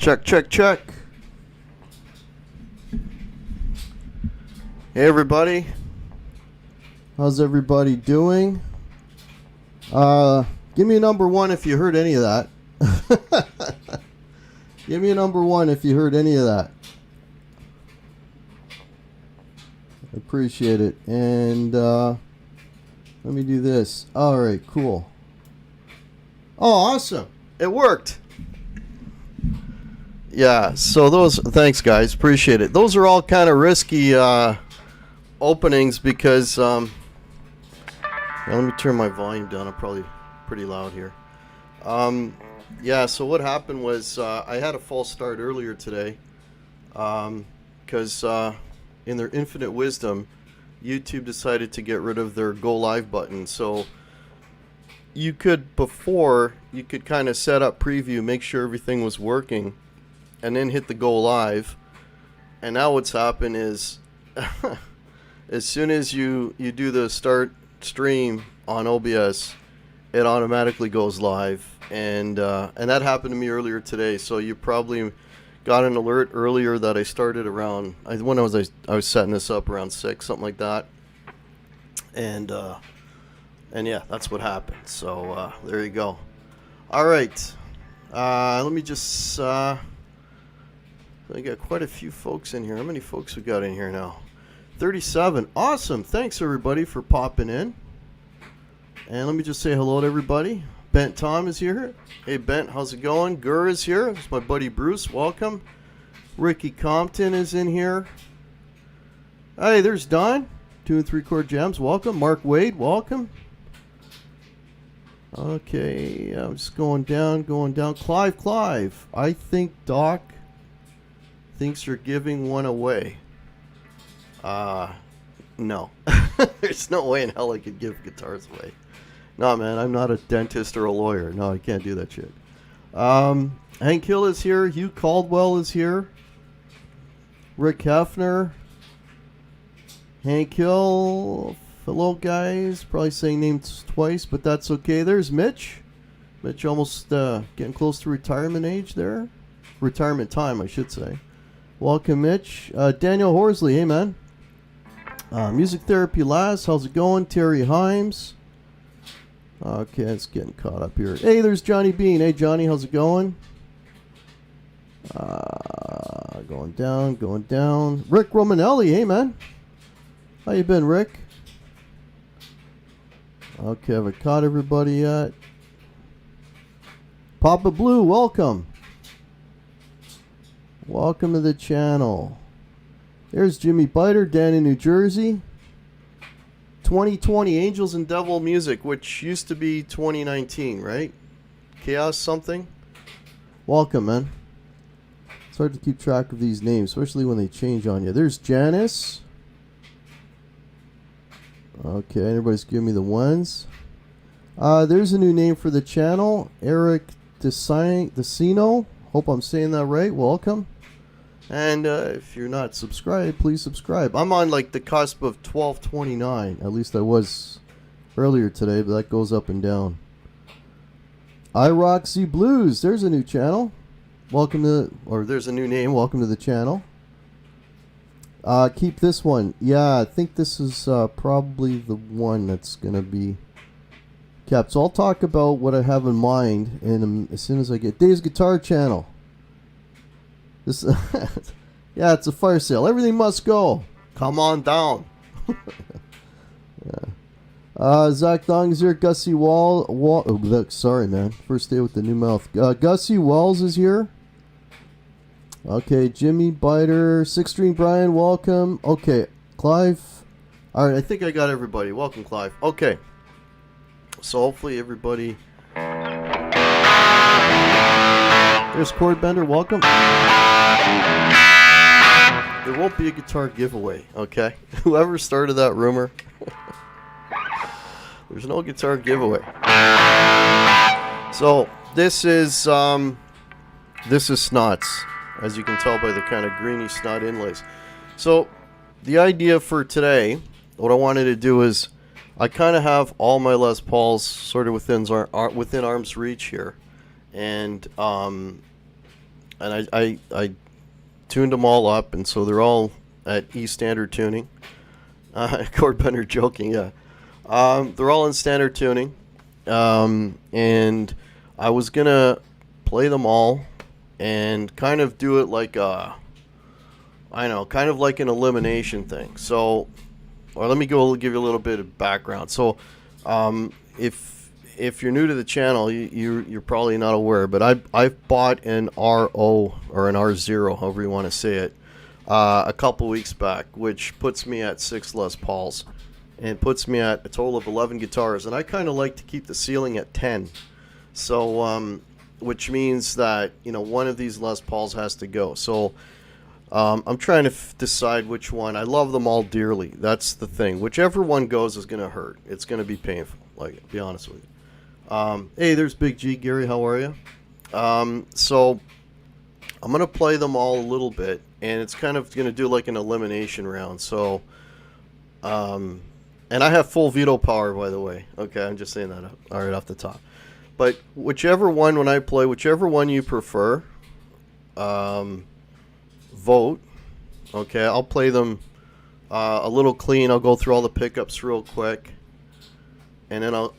Check, check, check. Hey, everybody. How's everybody doing? Give me a number one if you heard any of that. Give me a number one if you heard any of that. Appreciate it. And let me do this. All right, cool. Oh, awesome. It worked. Yeah, so those, thanks guys, appreciate it. Those are all kind of risky openings because, let me turn my volume down. I'm probably pretty loud here. Yeah, so what happened was I had a false start earlier today because in their infinite wisdom, YouTube decided to get rid of their go live button. So you could kind of set up preview, make sure everything was working, and then hit the go live. And now what's happened is as soon as you do the start stream on OBS, it automatically goes live. And that happened to me earlier today. So you probably got an alert earlier that I started around, when I was setting this up around 6, something like that. And yeah, that's what happened. So there you go. All right. Let me just I got quite a few folks in here. How many folks we got in here now? 37. Awesome. Thanks everybody for popping in. And let me just say hello to everybody. Bent Tom is here. Hey Bent, how's it going? Gur is here. It's my buddy Bruce. Welcome. Ricky Compton is in here. Hey, there's Don. 2 and 3 chord jams. Welcome. Mark Wade. Welcome. Okay, I'm just going down. Clive. I think Doc thinks you're giving one away. No. There's no way in hell I could give guitars away. No, man, I'm not a dentist or a lawyer. No, I can't do that shit. Hank Hill is here. Hugh Caldwell is here. Rick Hefner. Hank Hill. Hello, guys. Probably saying names twice, but that's okay. There's Mitch. Mitch almost getting close to retirement age there. Retirement time, I should say. Welcome, Mitch. Daniel Horsley. Hey, man. Music Therapy Lass. How's it going? Terry Himes. Okay, it's getting caught up here. Hey, there's Johnny Bean. Hey, Johnny, how's it going? Going down. Rick Romanelli. Hey, man. How you been, Rick? Okay, have I caught everybody yet? Papa Blue, welcome. Welcome to the channel. There's Jimmy Biter, down in New Jersey. 2020 Angels and Devil Music, which used to be 2019, right? Chaos something? Welcome, man. It's hard to keep track of these names, especially when they change on you. There's Janice. Okay, everybody's giving me the ones. There's a new name for the channel. Eric Decino. Hope I'm saying that right. Welcome. And if you're not subscribed, please subscribe. I'm on like the cusp of 1229. At least I was earlier today, but that goes up and down. iRoxy Blues. There's a new channel. Welcome to, or there's a new name. Welcome to the channel. Keep this one. Yeah, I think this is probably the one that's going to be kept. So I'll talk about what I have in mind as soon as I get Dave's Guitar Channel. This, yeah, it's a fire sale. Everything must go. Come on down. Yeah. Zach Dong is here. Gussie sorry, man. First day with the new mouth. Gussie Walls is here. Okay, Jimmy Biter. 6-string Brian, welcome. Okay, Clive. All right, I think I got everybody. Welcome, Clive. Okay. So hopefully everybody... There's Chord Bender, welcome. There won't be a guitar giveaway, okay? Whoever started that rumor, there's no guitar giveaway. So this is snots, as you can tell by the kind of greeny snot inlays. So the idea for today, what I wanted to do is, I kind of have all my Les Pauls sort of within arm's reach here. And and I tuned them all up, and so they're all at E standard tuning. Cord bender joking, yeah. They're all in standard tuning, and I was gonna play them all and kind of do it like kind of like an elimination thing. So, or let me give you a little bit of background. So, if you're new to the channel, you're probably not aware, but I've bought an RO or an R0, however you want to say it, a couple weeks back, which puts me at 6 Les Pauls, and puts me at a total of 11 guitars. And I kind of like to keep the ceiling at 10, so which means that one of these Les Pauls has to go. So I'm trying to decide which one. I love them all dearly. That's the thing. Whichever one goes is going to hurt. It's going to be painful. Like, to be honest with you. Hey, there's Big G. Gary, how are you? So I'm going to play them all a little bit, and it's kind of going to do like an elimination round. So, and I have full veto power, by the way. Okay, I'm just saying that right off the top. But whichever one, when I play, whichever one you prefer, vote. Okay, I'll play them a little clean. I'll go through all the pickups real quick, and then I'll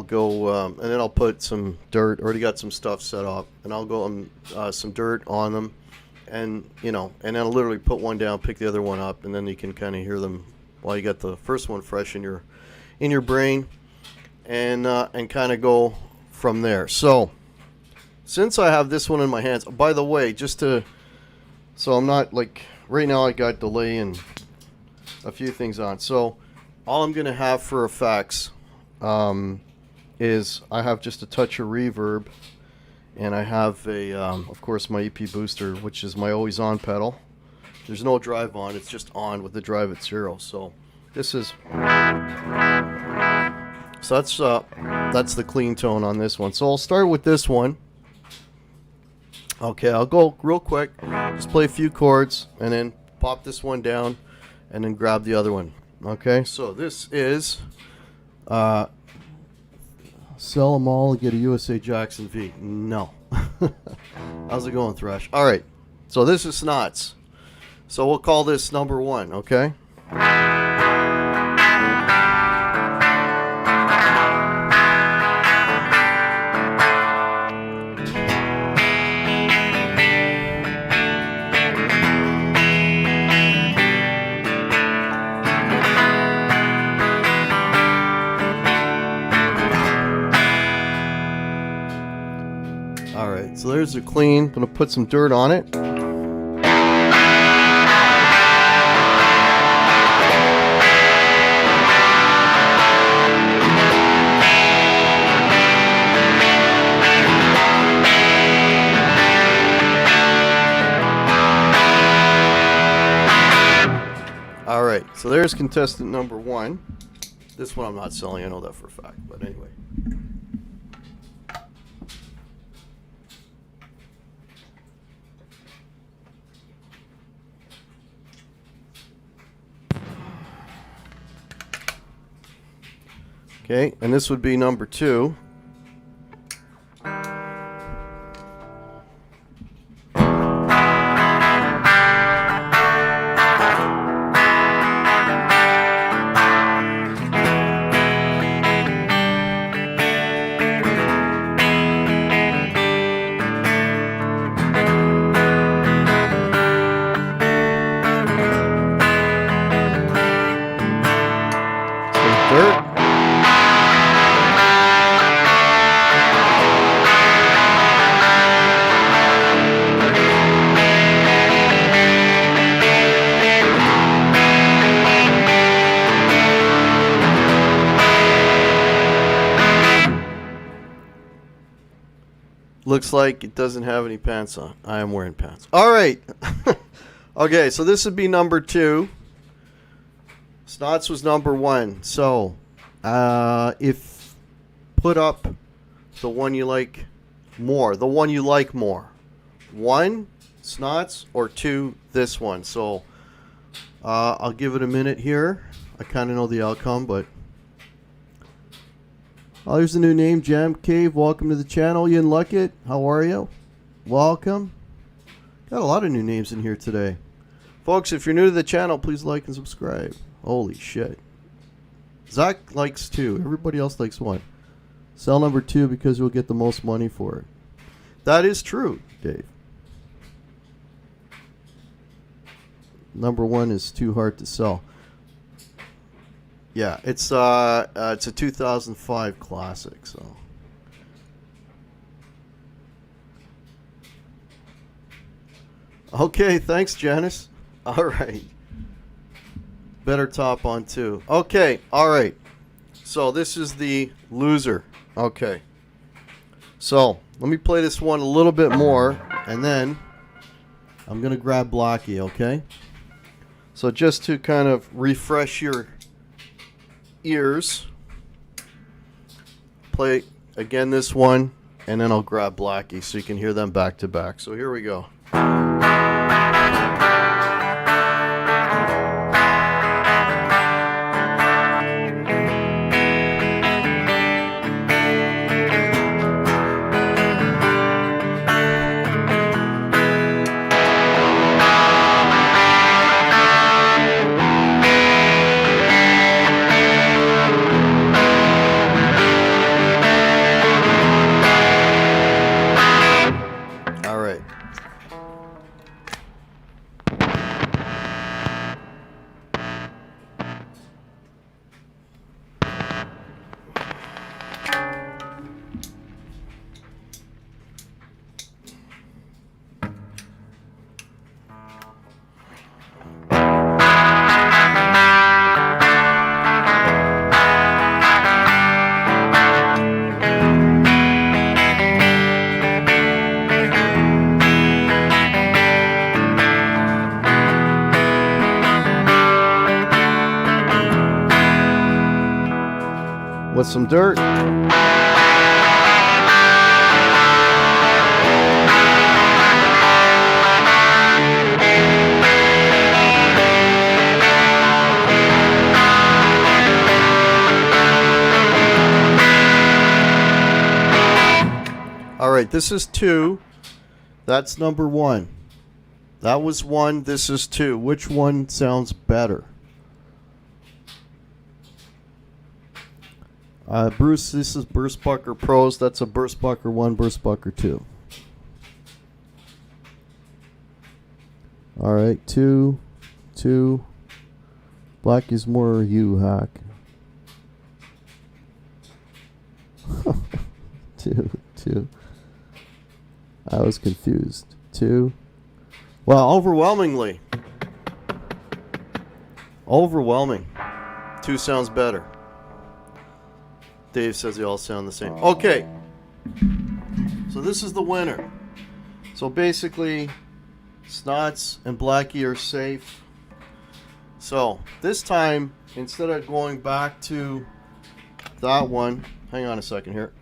go and then I'll put some dirt. Already got some stuff set up, and I'll go some dirt on them, and and then I'll literally put one down, pick the other one up, and then you can kind of hear them while you got the first one fresh in your brain, and kind of go from there. So since I have this one in my hands, by the way, so I'm not like, right now I got delay and a few things on. So all I'm going to have for effects is I have just a touch of reverb, and I have of course, my EP booster, which is my always on pedal. There's no drive on, it's just on with the drive at 0. So this is, so that's the clean tone on this one. So I'll start with this one. Okay, I'll go real quick, just play a few chords, and then pop this one down, and then grab the other one. Okay, so this is sell them all, get a USA Jackson V. No. How's it going, Thresh? All right, so this is Snots. So we'll call this number 1, okay? So there's a clean. I'm going to put some dirt on it. All right, so there's contestant number 1. This one I'm not selling, I know that for a fact, but anyway. Okay, and this would be number 2. Dirt. Looks like it doesn't have any pants on. I am wearing pants. All right. Okay, so this would be number 2. Snots was number 1. So, if put up the one you like more, 1, Snots, or 2, this one. So, I'll give it a minute here. I kind of know the outcome, but oh, here's the new name, Jam Cave. Welcome to the channel, Yin Luckett. How are you? Welcome. Got a lot of new names in here today. Folks, if you're new to the channel, please like and subscribe. Holy shit. Zach likes 2. Everybody else likes 1. Sell number 2 because you'll get the most money for it. That is true, Dave. Number 1 is too hard to sell. Yeah, it's a 2005 classic, so. Okay, thanks, Janice. All right. Better top on 2. Okay, all right. So this is the loser. Okay. So let me play this one a little bit more, and then I'm going to grab Blackie, okay? So just to kind of refresh your ears, play again this one, and then I'll grab Blackie so you can hear them back to back. So here we go. With some dirt. All right, this is 2. That's number 1. That was 1. This is 2. Which one sounds better? Bruce, this is Burstbucker Pros. That's a Burstbucker 1, Burstbucker 2. All right, 2, 2. Blackie's more you, Hack. 2, 2. I was confused. 2. Well, overwhelmingly. Overwhelming. 2 sounds better. Dave says they all sound the same. Okay. So this is the winner. So basically, Snots and Blackie are safe. So this time, instead of going back to that one, hang on a second here.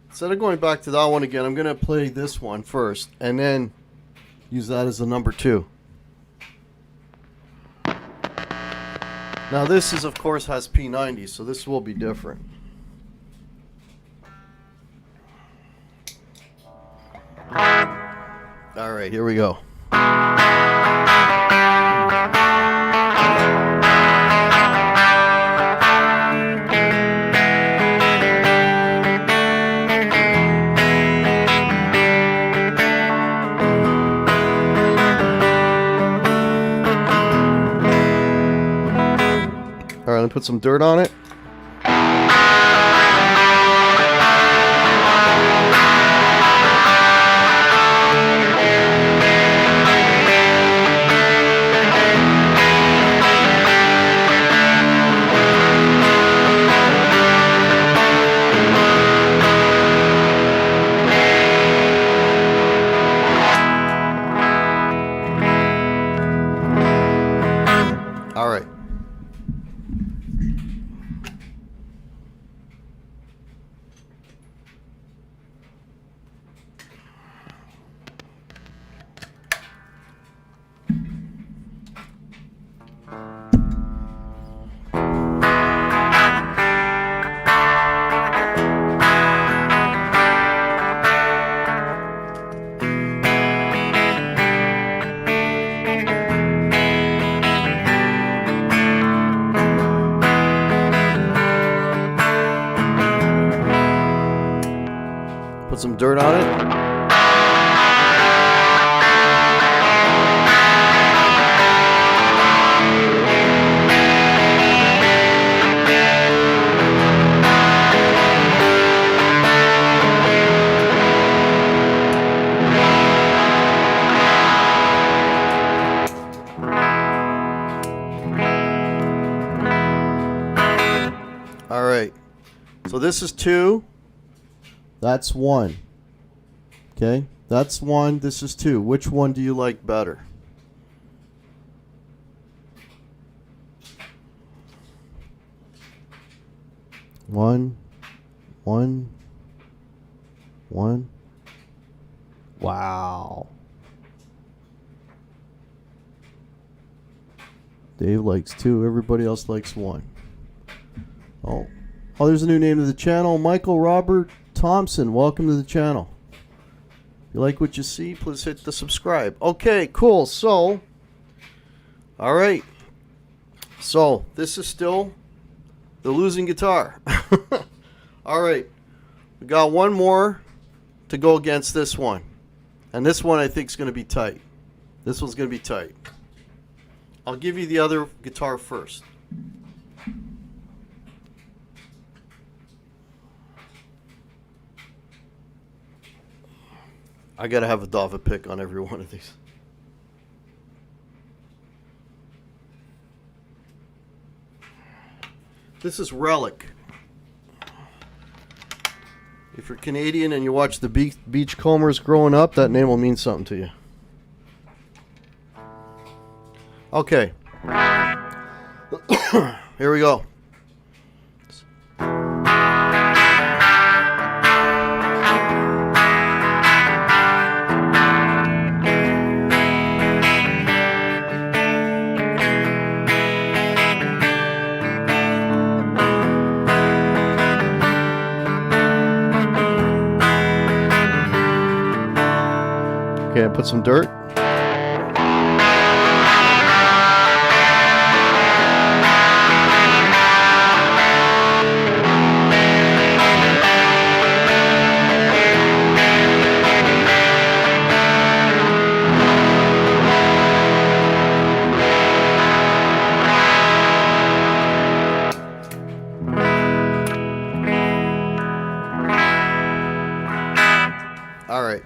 Instead of going back to that one again, I'm going to play this one first and then use that as the number 2. Now this is, of course, has P90, so this will be different. All right, here we go. All right, let me put some dirt on it. All right. some dirt on it. All right. So this is 2. That's 1. Okay? That's 1. This is 2. Which one do you like better? One. Wow. Dave likes 2. Everybody else likes 1. Oh, there's a new name to the channel. Michael Robert Thompson. Welcome to the channel. If you like what you see, please hit the subscribe. Okay, cool. So, all right. So, this is still the losing guitar. All right. We got one more to go against this one. And this one I think is going to be tight. This one's going to be tight. I'll give you the other guitar first. I gotta have a Dava pick on every one of these. This is Relic. If you're Canadian and you watch the Beachcombers growing up, that name will mean something to you. Okay. Here we go. Okay, I put some dirt. All right.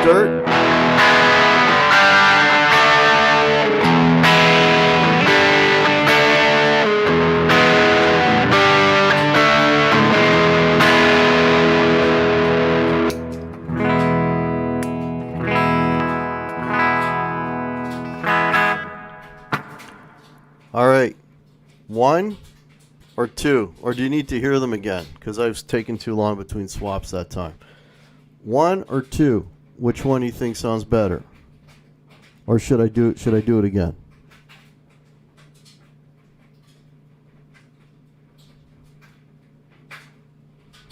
Dirt. All right. 1 or 2, or do you need to hear them again? Because I was taking too long between swaps that time. 1 or 2. Which one do you think sounds better? Or should I do it again?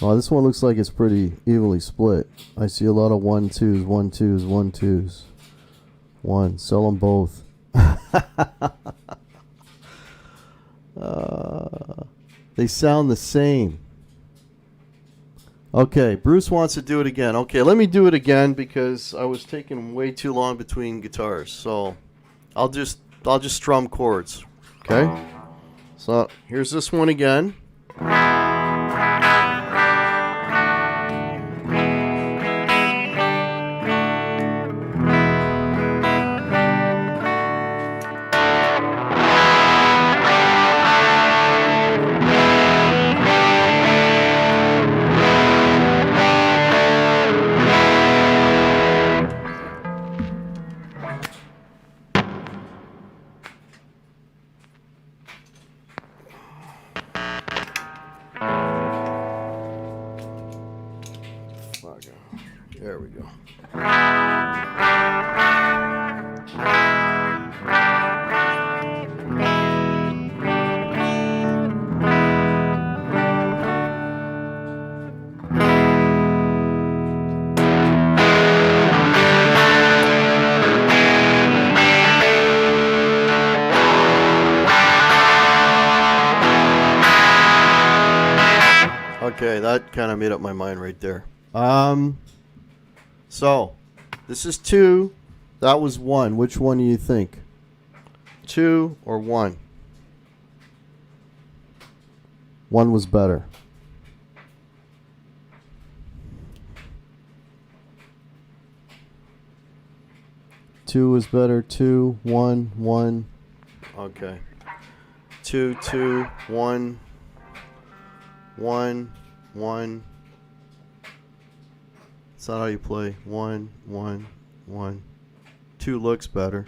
Oh, this one looks like it's pretty evenly split. I see a lot of 1-2s, 1-2s, 1-2s. 1. Sell them both. They sound the same. Okay, Bruce wants to do it again. Okay, let me do it again because I was taking way too long between guitars. So I'll just strum chords. Okay? So here's this one again. There we go. Okay, that kind of made up my mind right there. So, this is 2. That was 1. Which one do you think? 2 or 1? 1 was better. Two was better. 2, 1, 1. Okay. 2, 2, 1. 1, 1. That's not how you play. 1, 1, 1. 2 looks better.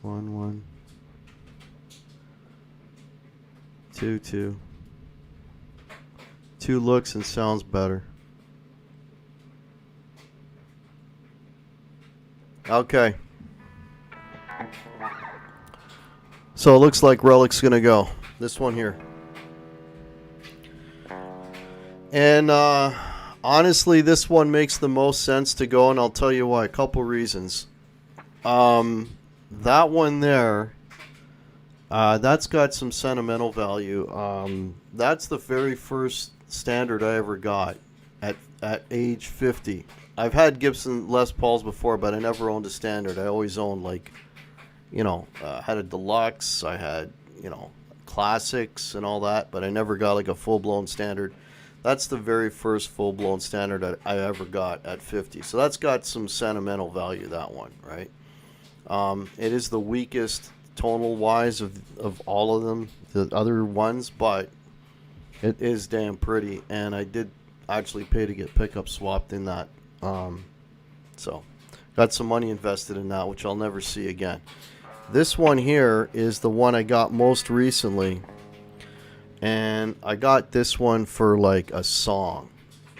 1, 1. 2, 2. 2 looks and sounds better. Okay. So it looks like Relic's gonna go. This one here. And honestly, this one makes the most sense to go, and I'll tell you why. A couple reasons. That one there, that's got some sentimental value. That's the very first standard I ever got at age 50. I've had Gibson Les Pauls before, but I never owned a standard. I always owned, like, had a deluxe. I had, classics and all that, but I never got like a full-blown standard. That's the very first full-blown standard I ever got at 50. So that's got some sentimental value, that one, right? It is the weakest tonal-wise of all of them, the other ones, but it is damn pretty. And I did actually pay to get pickup swapped in that. So got some money invested in that, which I'll never see again. This one here is the one I got most recently. And I got this one for like a song.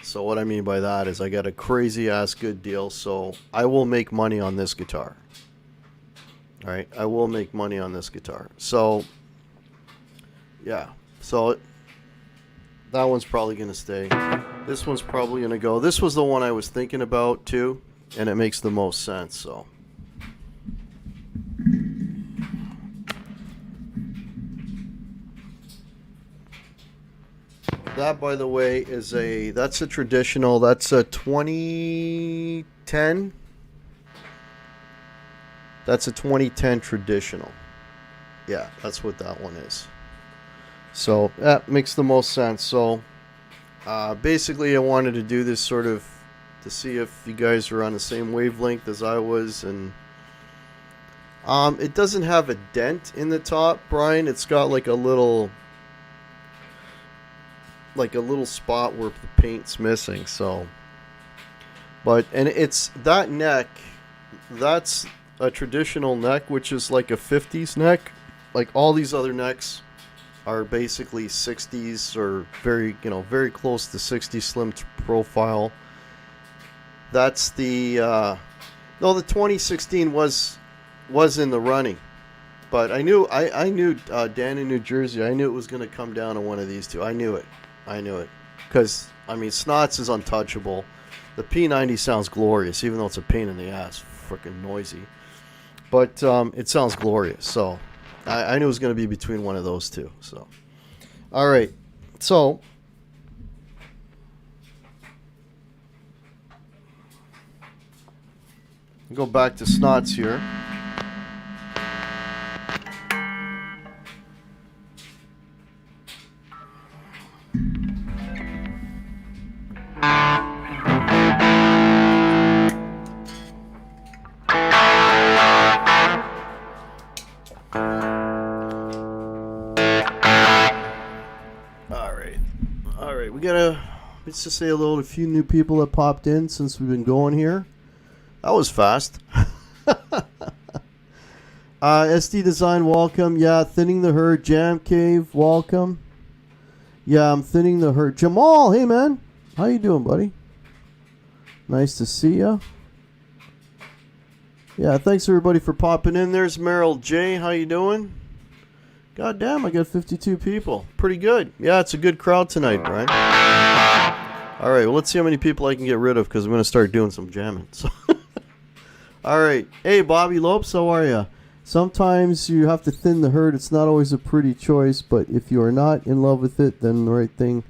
So what I mean by that is I got a crazy ass good deal. So I will make money on this guitar. All right, I will make money on this guitar. So yeah, so that one's probably gonna stay. This one's probably gonna go. This was the one I was thinking about too, and it makes the most sense. So. That, by the way, that's a traditional. That's a 2010. That's a 2010 traditional. Yeah, that's what that one is. So that makes the most sense. So basically, I wanted to do this sort of to see if you guys are on the same wavelength as I was, and it doesn't have a dent in the top, Brian. It's got like a little spot where the paint's missing. So, and it's that neck. That's a traditional neck, which is like a 50s neck. Like all these other necks are basically 60s or very close to 60 slim profile. That's the no, the 2016 was in the running, but I knew Dan in New Jersey. I knew it was going to come down to one of these two. I knew it because Snots is untouchable. The P90 sounds glorious, even though it's a pain in the ass, freaking noisy. But it sounds glorious. So I knew it was going to be between one of those two. So, all right. So go back to Snots here. Let's just say hello to a few new people that popped in since we've been going here. That was fast. SD Design, welcome. Yeah, Thinning the Herd. Jam Cave, welcome. Yeah, I'm Thinning the Herd. Jamal, hey man. How you doing, buddy? Nice to see ya. Yeah, thanks everybody for popping in. There's Meryl J. How you doing? God damn, I got 52 people. Pretty good. Yeah, it's a good crowd tonight, Brian. All right, well, let's see how many people I can get rid of because I'm going to start doing some jamming. So all right. Hey, Bobby Lopes, how are you? Sometimes you have to thin the herd. It's not always a pretty choice, but if you are not in love with it, then the right thing.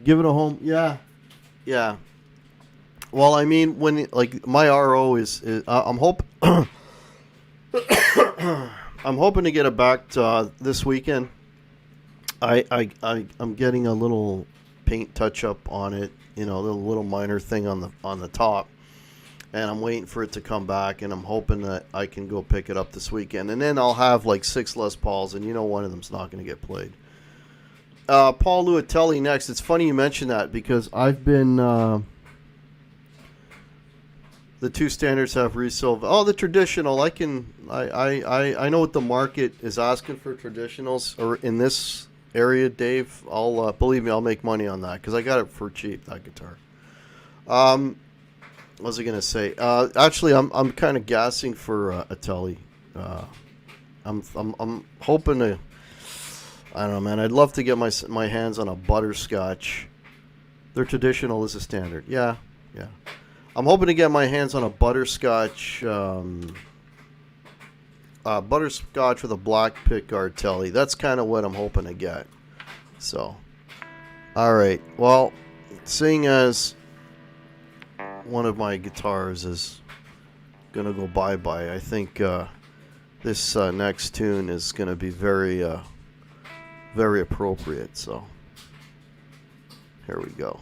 Give it a home. Yeah. Yeah. Well, I mean, when like my RO is I'm hoping I'm hoping to get it back this weekend. I'm getting a little paint touch up on it, you know, a little minor thing on the top, and I'm waiting for it to come back, and I'm hoping that I can go pick it up this weekend, and then I'll have like 6 Les Pauls, and you know one of them's not going to get played. Paul Luatelli next. It's funny you mention that because I've been. The 2 standards have resold. Oh, the traditional. I know what the market is asking for traditionals or in this area, Dave. I'll believe me, I'll make money on that because I got it for cheap, that guitar. What was I gonna say? Actually, I'm kind of gassing for a Telly. I'm hoping to. I don't know, man. I'd love to get my hands on a butterscotch. Their traditional is a standard. Yeah. I'm hoping to get my hands on a butterscotch with a black pickguard Telly. That's kind of what I'm hoping to get. So, all right. Well, seeing as one of my guitars is gonna go bye-bye, I think this next tune is gonna be very appropriate. So, here we go.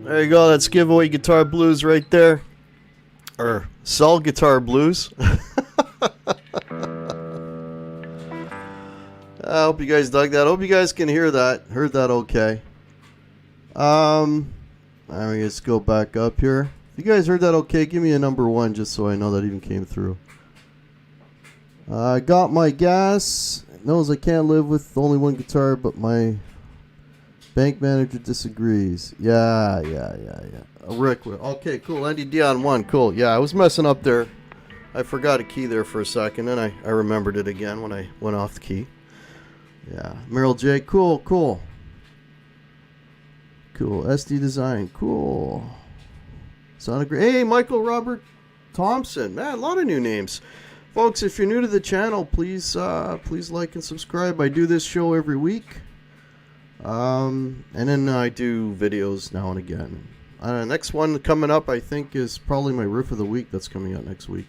There you go. That's giveaway guitar blues right there. Or sell guitar blues. I hope you guys dug that. I hope you guys can hear that. Heard that okay. Let me just go back up here. If you guys heard that okay, give me a number 1 just so I know that even came through. I got my gas. Knows I can't live with only one guitar, but my bank manager disagrees. Yeah. Rick, okay, cool. Andy Dion 1, cool. Yeah, I was messing up there. I forgot a key there for a second, and I remembered it again when I went off the key. Yeah, Meryl J, cool. SD Design, cool. Sonic, hey, Michael Robert Thompson, man, a lot of new names. Folks, if you're new to the channel, please like and subscribe. I do this show every week. And then I do videos now and again. Next one coming up, I think, is probably my riff of the week that's coming out next week.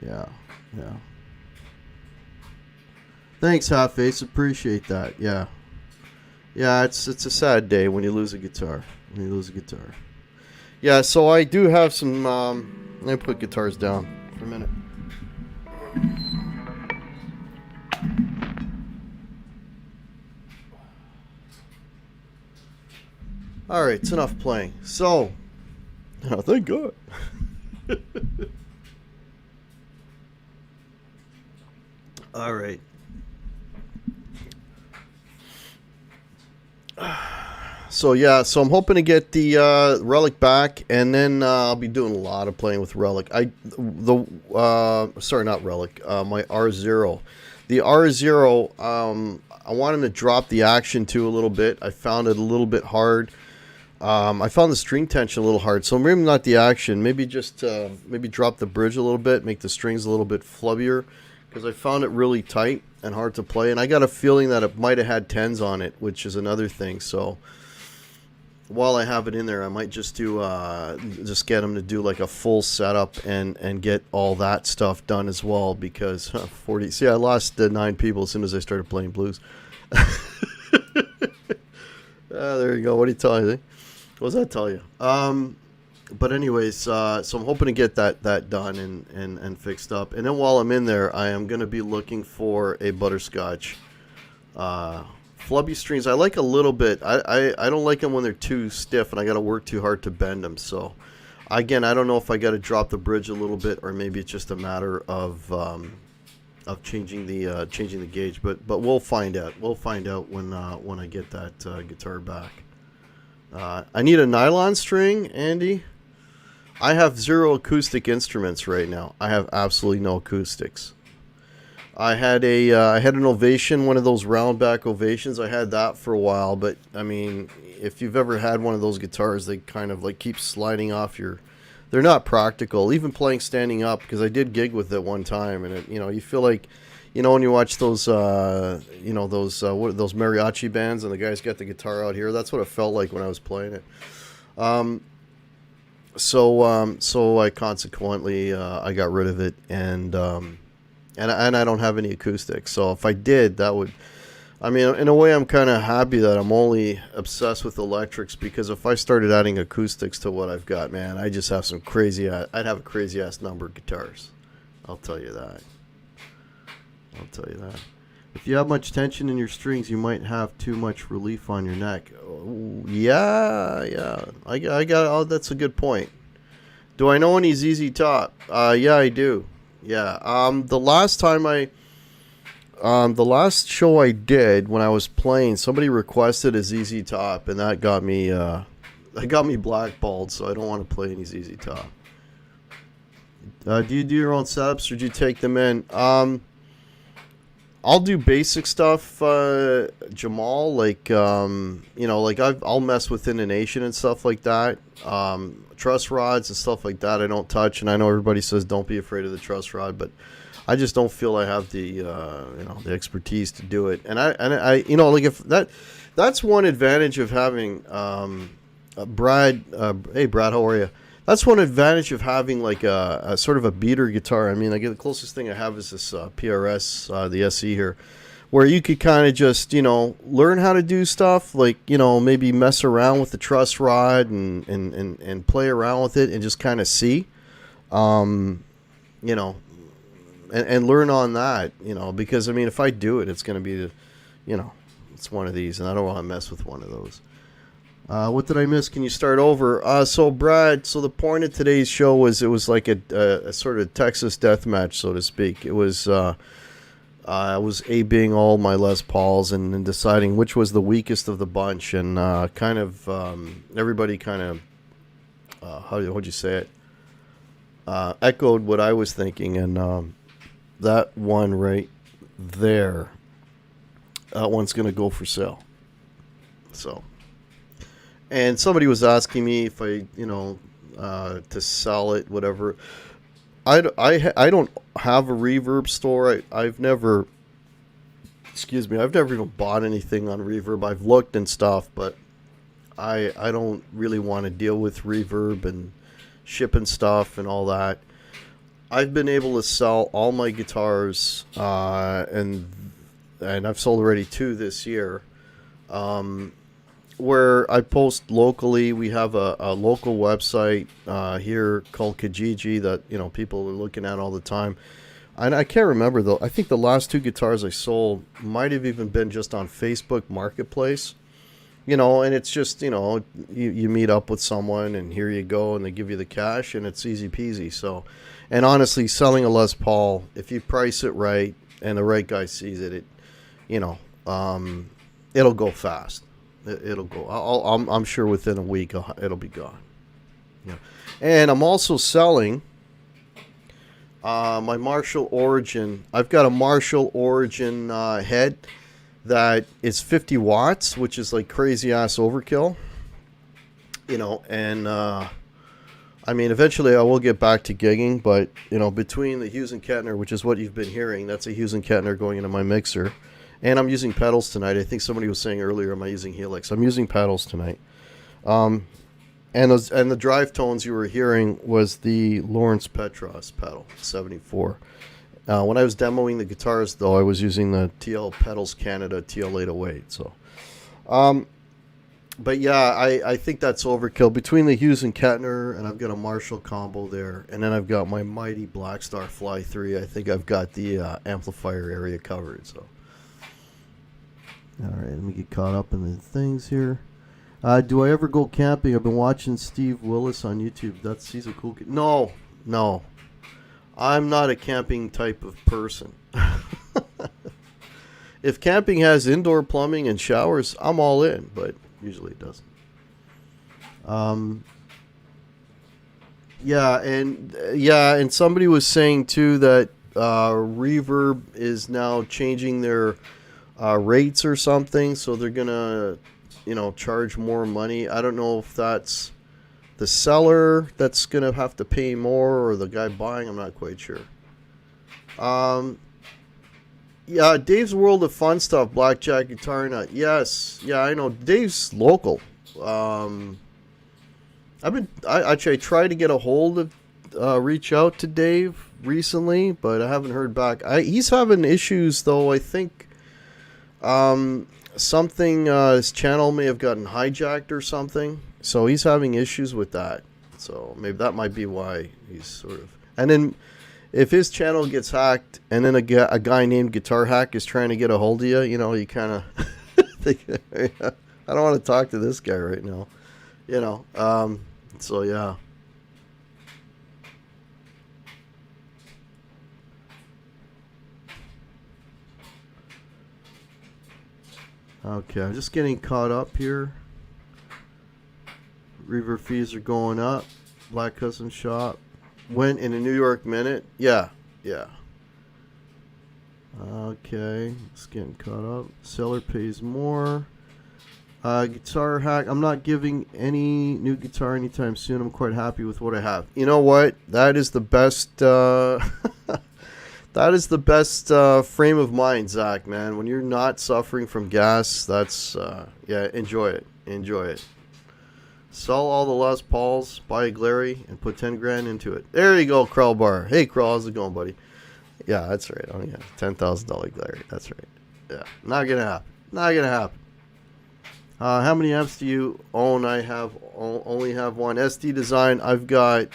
Yeah. Thanks, Half Face. Appreciate that. Yeah, it's a sad day when you lose a guitar. Yeah, so I do have some. Let me put guitars down for a minute. All right, it's enough playing. So, oh, thank God. All right. So I'm hoping to get the Relic back, and then I'll be doing a lot of playing with Relic. Sorry, not Relic. My R0, the R0. I wanted to drop the action to a little bit. I found it a little bit hard. I found the string tension a little hard, so maybe not the action. Maybe just maybe drop the bridge a little bit, make the strings a little bit flubbier, because I found it really tight and hard to play. And I got a feeling that it might have had 10s on it, which is another thing. So while I have it in there, I might just do just get them to do like a full setup and get all that stuff done as well, because 40. See, I lost 9 people as soon as I started playing blues. There you go. What do you tell you? What does that tell you? But anyways, so I'm hoping to get that done and fixed up. And then while I'm in there, I am going to be looking for a butterscotch. Flubby strings, I like a little bit. I don't like them when they're too stiff and I got to work too hard to bend them. So again, I don't know if I got to drop the bridge a little bit, or maybe it's just a matter of changing the gauge. But we'll find out. We'll find out when I get that guitar back. I need a nylon string, Andy. I have 0 acoustic instruments right now. I have absolutely no acoustics. I had an Ovation, one of those round back Ovations. I had that for a while, but I mean, if you've ever had one of those guitars, they kind of like keep sliding off your. They're not practical, even playing standing up, because I did gig with it one time, and you feel like, when you watch those those mariachi bands and the guys got the guitar out here, that's what it felt like when I was playing it. So I consequently I got rid of it, and I don't have any acoustics. So if I did, that would, I mean, in a way, I'm kind of happy that I'm only obsessed with electrics, because if I started adding acoustics to what I've got, man, I just have some crazy. I'd have a crazy ass number of guitars. I'll tell you that. If you have much tension in your strings, you might have too much relief on your neck. Oh, yeah. I got. Oh, that's a good point. Do I know any ZZ Top? Yeah, I do. Yeah. The last show I did when I was playing, somebody requested a ZZ Top, and that got me blackballed. So I don't want to play any ZZ Top. Do you do your own setups, or do you take them in? I'll do basic stuff, Jamal, like, I'll mess with intonation and stuff like that. Truss rods and stuff like that I don't touch, and I know everybody says don't be afraid of the truss rod, but I just don't feel I have the, the expertise to do it. And I if that's one advantage of having, Brad, hey Brad, how are you? That's one advantage of having like a sort of a beater guitar. I mean, the closest thing I have is this PRS, the SE here. where you could kind of just, learn how to do stuff, like, maybe mess around with the truss rod and play around with it and just kind of see, you know, and learn on that, because, I mean, if I do it, it's going to be, it's one of these, and I don't want to mess with one of those. What did I miss? Can you start over? So, Brad, the point of today's show was it was like a sort of Texas death match, so to speak. It was I was A-Bing all my Les Pauls and deciding which was the weakest of the bunch, and everybody kind of, how'd you say it? Echoed what I was thinking, and that one right there, that one's going to go for sale. So, and somebody was asking me if I, to sell it, whatever. I don't have a Reverb store. I've never even bought anything on Reverb. I've looked and stuff, but I don't really want to deal with Reverb and shipping stuff and all that. I've been able to sell all my guitars, and I've sold already 2 this year. Where I post locally, we have a local website here called Kijiji that people are looking at all the time. And I can't remember though. I think the last 2 guitars I sold might have even been just on Facebook Marketplace. And it's just you meet up with someone and here you go, and they give you the cash and it's easy peasy. So, and honestly, selling a Les Paul, if you price it right and the right guy sees it, it'll go fast. It'll go. I'm sure within a week it'll be gone. Yeah. And I'm also selling my Marshall Origin. I've got a Marshall Origin head that is 50 watts, which is like crazy ass overkill. And I mean, eventually I will get back to gigging, but between the Hughes and Kettner, which is what you've been hearing, that's a Hughes and Kettner going into my mixer. And I'm using pedals tonight. I think somebody was saying earlier, am I using Helix? I'm using pedals tonight. And the drive tones you were hearing was the Lawrence Petros pedal, 74. When I was demoing the guitars, though, I was using the TL Pedals Canada TL808. So, but yeah, I think that's overkill. Between the Hughes and Kettner, and I've got a Marshall combo there, and then I've got my mighty Blackstar Fly 3. I think I've got the amplifier area covered. So. All right, let me get caught up in the things here. Do I ever go camping? I've been watching Steve Willis on YouTube. He's a cool kid. No. I'm not a camping type of person. If camping has indoor plumbing and showers, I'm all in, but usually it doesn't. And somebody was saying too that Reverb is now changing their rates or something, so they're gonna charge more money. I don't know if that's the seller that's gonna have to pay more or the guy buying. I'm not quite sure. Dave's World of Fun Stuff, Blackjack Guitar Nut. Yes, I know Dave's local. I tried to get a hold of reach out to Dave recently, but I haven't heard back. He's having issues though, I think. His channel may have gotten hijacked or something, so he's having issues with that. So maybe that might be why he's sort of. And then if his channel gets hacked, and then a guy named Guitar Hack is trying to get a hold of you, you kind of think, I don't want to talk to this guy right now, So yeah. Okay, I'm just getting caught up here. Reverb fees are going up. Black Custom Shop went in a New York minute. Yeah. Okay, just getting caught up. Seller pays more. Guitar Hack. I'm not giving any new guitar anytime soon. I'm quite happy with what I have. You know what? That is the best. That is the best frame of mind, Zach, man. When you're not suffering from gas, that's, enjoy it. Sell all the Les Pauls, buy a Glary, and put 10 grand into it. There you go, Krellbar. Hey, Krell, how's it going, buddy? Yeah, that's right. Oh, yeah, $10,000 Glary. That's right. Yeah, not gonna happen. Not gonna happen. How many amps do you own? I only have one. SD Design. I've got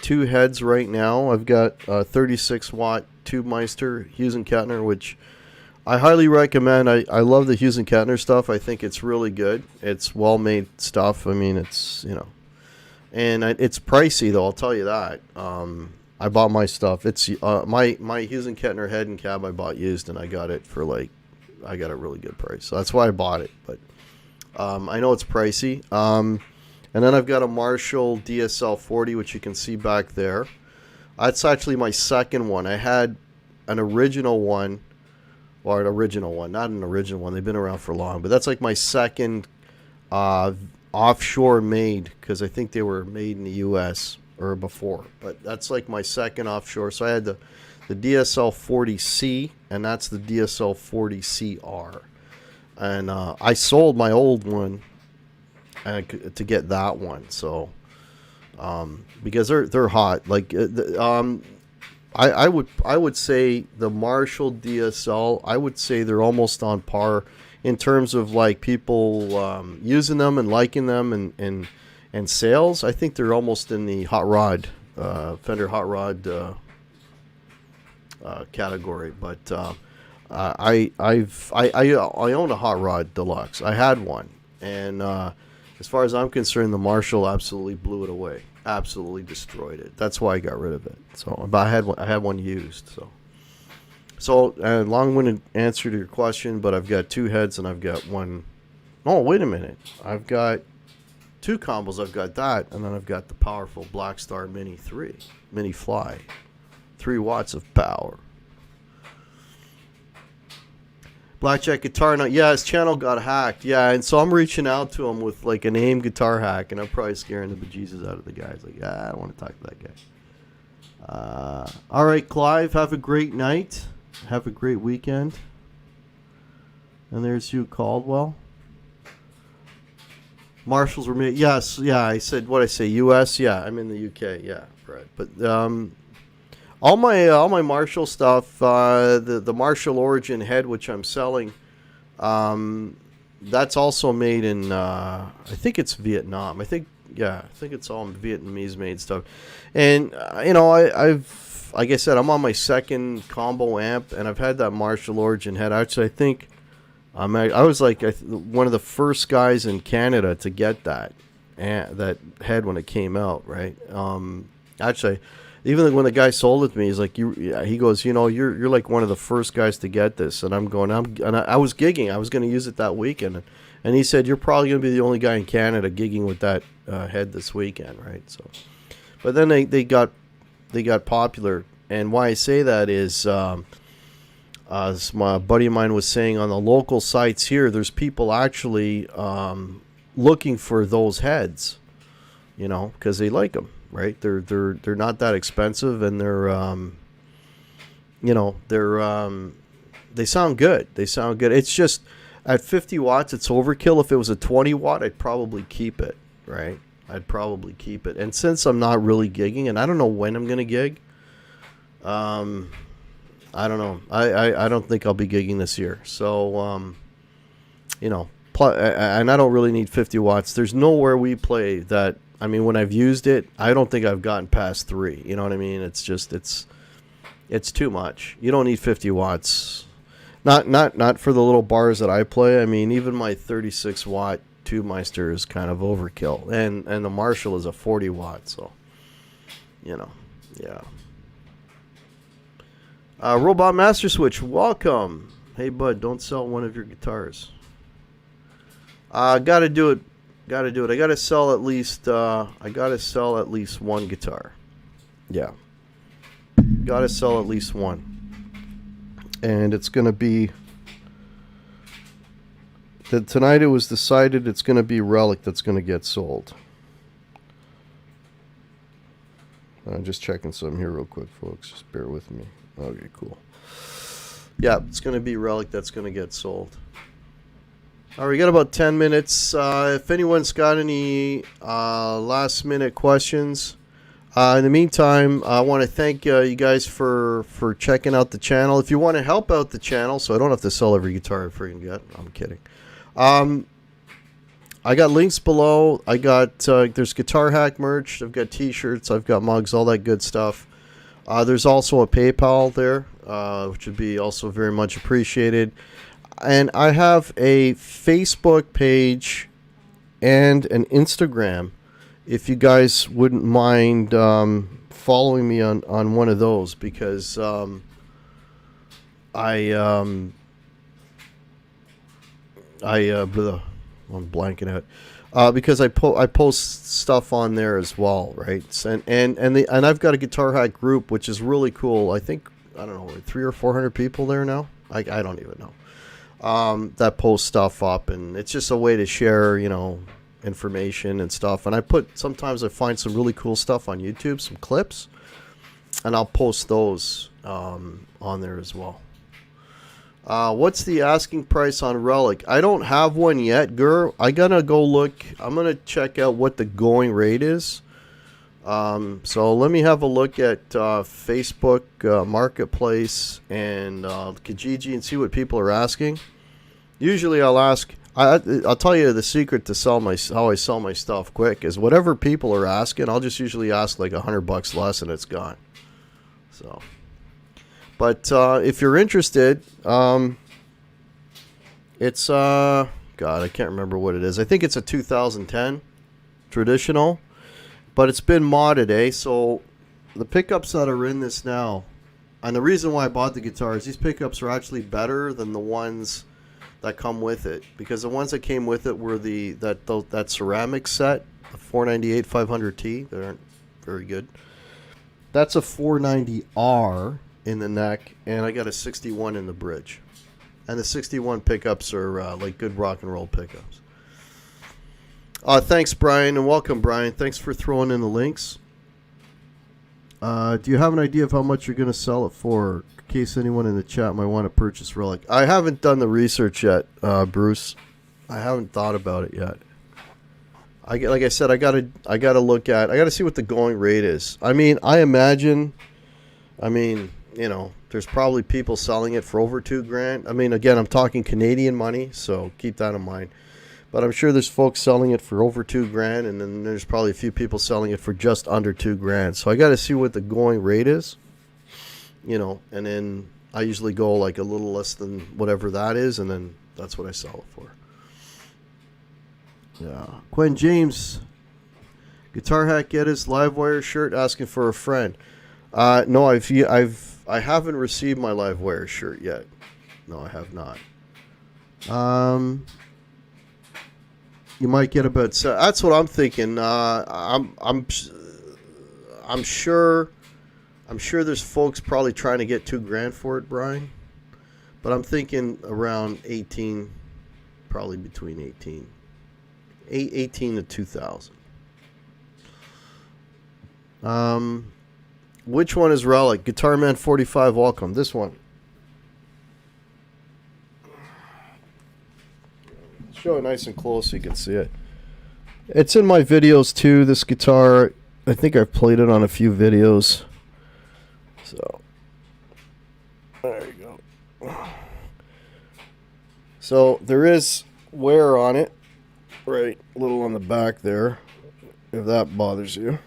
two heads right now. I've got a 36 watt Tube Meister Hughes and Kettner, which I highly recommend. I love the Hughes and Kettner stuff. I think it's really good. It's well made stuff. I mean, it's and it's pricey though. I'll tell you that. I bought my stuff. It's my Hughes and Kettner head and cab I bought used, and I got it for I got a really good price. So that's why I bought it. But I know it's pricey. And then I've got a Marshall DSL 40, which you can see back there. That's actually my second one. I had an original one, or an original one, not an original one. They've been around for long, but that's like my second offshore made, because I think they were made in the U.S. or before. But that's like my second offshore. So I had the DSL 40C, and that's the DSL 40CR. And I sold my old one to get that one, so because they're hot. Like I would say the Marshall DSL, I would say they're almost on par in terms of like people using them and liking them and sales. I think they're almost in the hot rod Fender hot rod category. But I own a hot rod deluxe. I had one, and as far as I'm concerned, the Marshall absolutely blew it away, absolutely destroyed it. That's why I got rid of it. So, but I had one used. So long-winded answer to your question, but I've got two heads and I've got one. Oh, wait a minute! I've got two combos. I've got that, and then I've got the powerful Black Star Mini 3 Mini Fly, 3 watts of power. Blackjack Guitar. Now, yeah, his channel got hacked. Yeah, and so I'm reaching out to him with like an AIM guitar hack, and I'm probably scaring the bejesus out of the guy. He's like, I don't want to talk to that guy. All right, Clive, have a great night. Have a great weekend. And there's Hugh Caldwell. Marshalls were made. Yes, yeah, I said, what I say, U.S.? Yeah, I'm in the U.K., yeah, right. But all my Marshall stuff, the Marshall Origin head, which I'm selling, that's also made in, I think it's Vietnam. I think it's all Vietnamese made stuff. And, I've, like I said, I'm on my second combo amp, and I've had that Marshall Origin head. Actually, I think I was like one of the first guys in Canada to get that head when it came out, right? Actually, even when the guy sold it to me, he's like, he goes, you're like one of the first guys to get this. And I'm going, I was gigging. I was going to use it that weekend. And he said, you're probably going to be the only guy in Canada gigging with that head this weekend, right? So, but then they got popular. And why I say that is, as my buddy of mine was saying, on the local sites here, there's people actually looking for those heads, because they like them. Right, they're not that expensive, and they sound good. It's just at 50 watts, it's overkill. If it was a 20 watt, I'd probably keep it. Right, I'd probably keep it. And since I'm not really gigging, and I don't know when I'm gonna gig, I don't know. I don't think I'll be gigging this year. So and I don't really need 50 watts. There's nowhere we play that. I mean, when I've used it, I don't think I've gotten past 3. You know what I mean? It's just it's too much. You don't need 50 watts. Not for the little bars that I play. I mean, even my 36 watt Tube Meister is kind of overkill, and the Marshall is a 40 watt. So, yeah. Robot Master Switch, welcome. Hey, bud, don't sell one of your guitars. Gotta do it. I gotta sell at least one guitar. Yeah. Gotta sell at least one. And it's gonna be tonight it was decided it's gonna be Relic that's gonna get sold. I'm just checking something here real quick, folks. Just bear with me. Okay, cool. Yeah, it's gonna be Relic that's gonna get sold. All right, we got about 10 minutes. If anyone's got any last-minute questions, In the meantime, I want to thank you guys for checking out the channel. If you want to help out the channel, so I don't have to sell every guitar I freaking get. I'm kidding. I got links below. I got there's Guitar Hack merch. I've got T-shirts. I've got mugs. All that good stuff. There's also a PayPal there, which would be also very much appreciated. And I have a Facebook page and an Instagram. If you guys wouldn't mind following me on one of those, because I'm blanking out. Because I post stuff on there as well, right? And I've got a Guitar Hack group, which is really cool. I think, I don't know, 300 or 400 people there now. I don't even know. That post stuff up, and it's just a way to share, information and stuff. And sometimes I find some really cool stuff on YouTube, some clips, and I'll post those on there as well. What's the asking price on Relic? I don't have one yet, girl. I gotta go look. I'm gonna check out what the going rate is. So let me have a look at Facebook Marketplace and Kijiji and see what people are asking. Usually I'll ask. I'll tell you the secret to how I sell my stuff quick is whatever people are asking. I'll just usually ask like $100 less and it's gone. So. But if you're interested, it's, God, I can't remember what it is. I think it's a 2010 traditional, but it's been modded, eh? So the pickups that are in this now, and the reason why I bought the guitar is these pickups are actually better than the ones that come with it. Because the ones that came with it were that ceramic set, the 498 500T. They aren't very good. That's a 490R. In the neck, and I got a 61 in the bridge, and the 61 pickups are like good rock and roll pickups. Thanks, Brian, and welcome, Brian. Thanks for throwing in the links. Do you have an idea of how much you're going to sell it for, in case anyone in the chat might want to purchase Relic? I haven't done the research yet, Bruce. I haven't thought about it yet. Like I said, I gotta see what the going rate is. I mean, there's probably people selling it for over $2,000. I mean, again, I'm talking Canadian money, so keep that in mind. But I'm sure there's folks selling it for over $2,000, and then there's probably a few people selling it for just under $2,000. So I got to see what the going rate is, and then I usually go like a little less than whatever that is, and then that's what I sell it for. Yeah, Quinn James, Guitar Hack get his Livewire shirt asking for a friend. No, I haven't received my Livewire shirt yet. No, I have not. You might get about. That's what I'm thinking. I'm sure there's folks probably trying to get $2,000 for it, Brian. But I'm thinking around 18, probably between 18 to 2,000. Which one is Relic? Guitar Man 45, welcome. This one. Show it nice and close so you can see it. It's in my videos too, this guitar. I think I've played it on a few videos. So, there you go. So, there is wear on it. Right, a little on the back there. If that bothers you.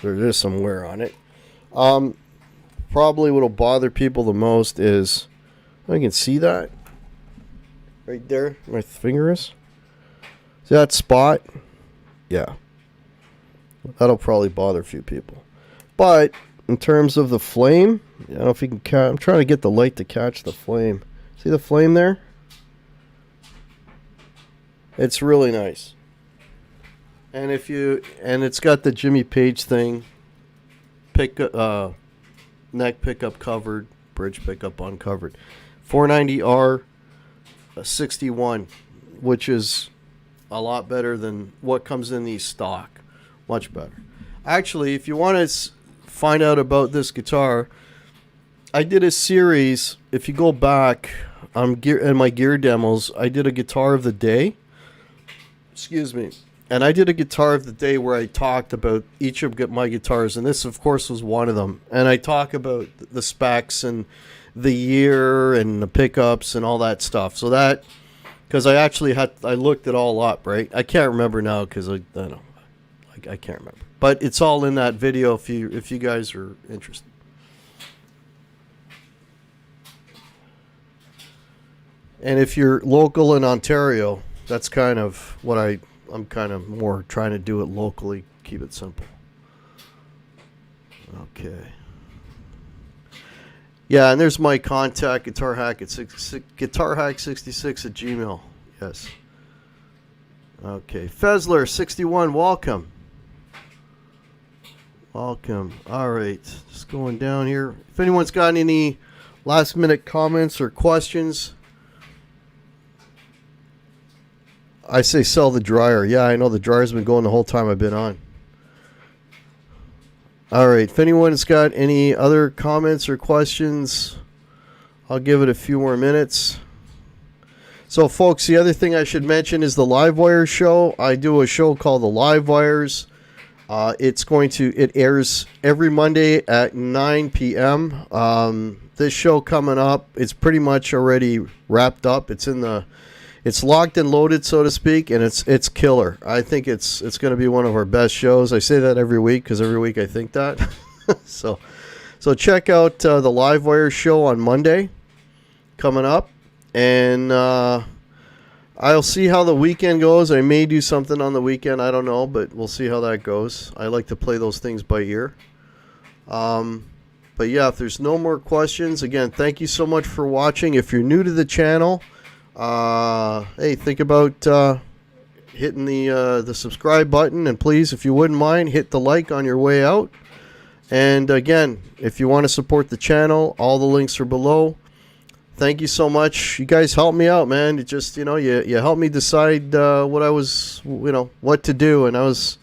There is some wear on it. Probably what'll bother people the most is, I can see that right there. My finger is. See that spot? Yeah. That'll probably bother a few people. But in terms of the flame, I don't know if you can catch. I'm trying to get the light to catch the flame. See the flame there? It's really nice. And it's got the Jimmy Page thing. Neck pickup covered, bridge pickup uncovered. 490R 61, which is a lot better than what comes in these stock. Much better. Actually, if you want to find out about this guitar, I did a series. If you go back in my gear demos, I did a guitar of the day. Excuse me. And I did a guitar of the day where I talked about each of my guitars, and this, of course, was one of them. And I talk about the specs and the year and the pickups and all that stuff. So that, because I looked it all up, right? I can't remember now because I don't know, I can't remember. But it's all in that video if you guys are interested. And if you're local in Ontario, that's kind of what I'm kind of more trying to do it locally, keep it simple. Okay. Yeah, and there's my contact, guitarhack66 at Gmail. Yes. Okay. Fezler61, welcome. Welcome. All right. Just going down here. If anyone's got any last minute comments or questions, I say sell the dryer. Yeah, I know the dryer's been going the whole time I've been on. All right. If anyone's got any other comments or questions, I'll give it a few more minutes. So, folks, the other thing I should mention is the Livewire show. I do a show called the Livewires. It airs every Monday at 9 p.m. This show coming up, it's pretty much already wrapped up. It's locked and loaded, so to speak, and it's killer. I think it's going to be one of our best shows. I say that every week because every week I think that. so check out the Livewire show on Monday coming up, and I'll see how the weekend goes. I may do something on the weekend. I don't know, but we'll see how that goes. I like to play those things by ear. But yeah, if there's no more questions, again, thank you so much for watching. If you're new to the channel, hey, think about hitting the subscribe button, and please, if you wouldn't mind, hit the like on your way out. And again, if you want to support the channel, all the links are below. Thank you so much. You guys helped me out, man. It just, you helped me decide what to do, and I was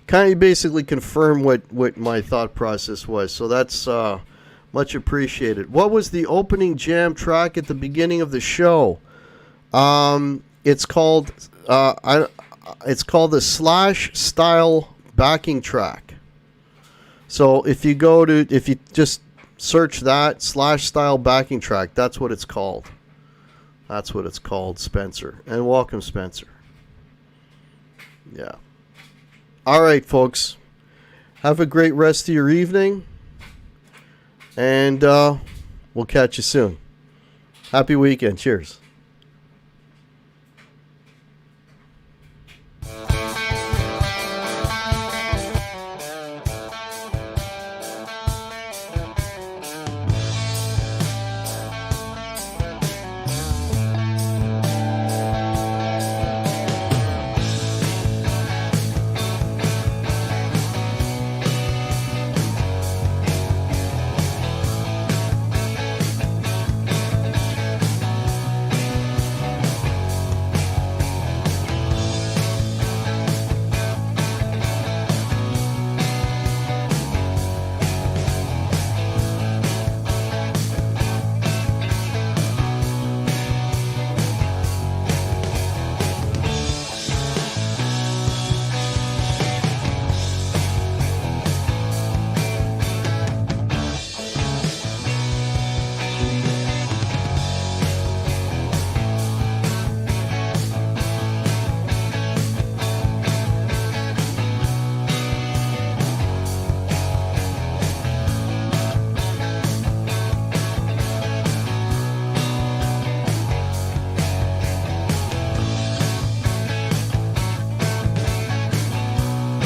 kind of basically confirm what my thought process was. So that's much appreciated. What was the opening jam track at the beginning of the show? It's called the Slash Style backing track. So if you just search that Slash Style backing track, that's what it's called. That's what it's called, Spencer. And welcome, Spencer. Yeah. All right, folks. Have a great rest of your evening, and we'll catch you soon. Happy weekend. Cheers.